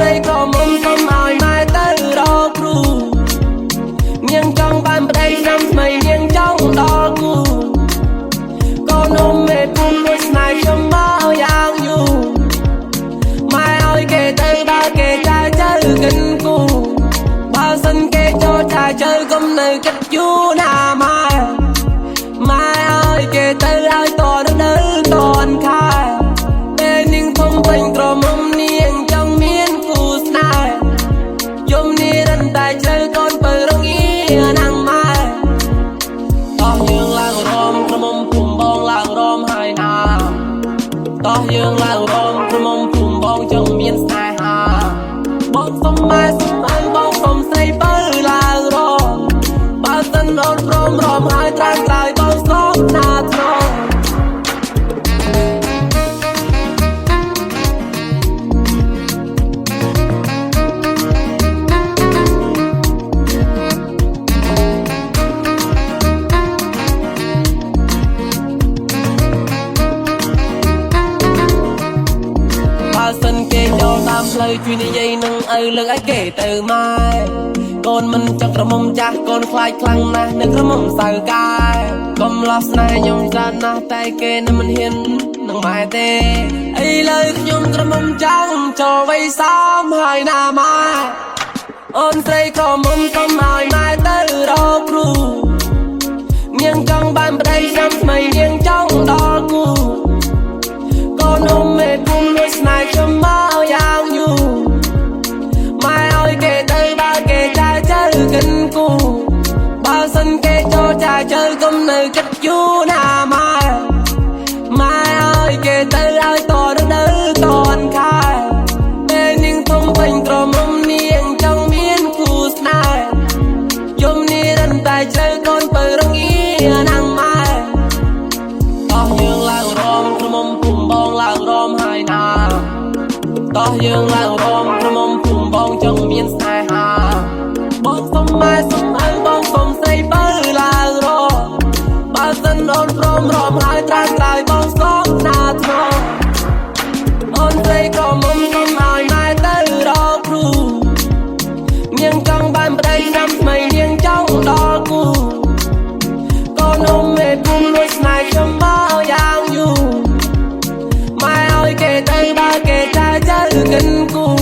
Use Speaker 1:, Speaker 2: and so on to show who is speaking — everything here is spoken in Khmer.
Speaker 1: ស្រីក៏មុំសុំឲ្យម៉ែទៅរកគ្រូនាងចង់បានប្តីឆ្នាំថ្មីនាងចង់ដល់គូកូននំមេពុំមួយស្នេហ៍ខ្ញុំមកយ៉ាងយូរម៉ែឲ្យគេទៅបើគេចាជើគិនគូបើសិនគេចូលចាជើកុំនៅគិតយូរណាម៉ែឲ្យគេទៅឲ្យតនៅតនខែពេលនាងធំពេញក្រមុំនាងចង់មានគូស្នេហ៍យំនេះរំតែជ្រៅកូនបើរងាណាំម៉ែតោះយើងឡើងរំក្រមុំភូមិបងឡើងរំហើយណាតោះយើងឡើងរំក្រមុំភូមិបងចង់មានស្នេហាបងសុំម៉ែសុំឲ្យបងសុំស្រីបើឡើងរំបើសិនអូនព្រមរំហើយត្រាំក្រោយបងសុំណាត្រង់បើសិនគេចូលតាមផ្លូវជួយនិយាយនឹងឪលើកឲ្យគេទៅម៉ែកូនមិនចង់ក្រមុំចាស់កូនខ្លាចខ្លាំងណាស់នៅក្រមុំសៅកាយកុំលោះស្នេហ៍ខ្ញុំច្រើនណាស់តែគេនឹងមិនហ៊ាននឹងម៉ែទេឥឡូវខ្ញុំក្រមុំចង់ចូលវ័យសមហើយណាម៉ែអូនស្រីក៏មុំសុំឲ្យម៉ែទៅរកគ្រូនាងចង់បានប្តីឆ្នាំថ្មីនាងចង់ដល់គូកូននំមេពុំមួយស្នេហ៍ខ្ញុំមកយ៉ាងយូរម៉ែឲ្យគេទៅបើគេចាជើគិនគូបើសិនគេចូលចាជើកុំនៅគិតយូរណាម៉ែឲ្យគេទៅឲ្យតនៅតនខែពេលនាងធំពេញក្រមុំនាងចង់មានគូស្នេហ៍យំនេះរំតែជ្រៅកូនបើរងាណាំម៉ែតោះយើងឡើងរំក្រមុំភូមិបងឡើងរំហើយណាតោះយើងឡើងរំក្រមុំភូមិបងចង់មានស្នេហាបងសុំម៉ែសុំឲ្យបងសុំស្រីបើឡើងរំបើសិនអូនព្រមរំហើយត្រាំក្រោយបងសុំណាត្រង់អូនស្រីក៏មុំសុំឲ្យម៉ែទៅរកគ្រូនាងចង់បានប្តីឆ្នាំថ្មីនាងចង់ដល់គូកូននំមេពុំមួយស្នេហ៍ខ្ញុំមកយ៉ាងយូរម៉ែឲ្យគេទៅបើគេចាជើគិនគូ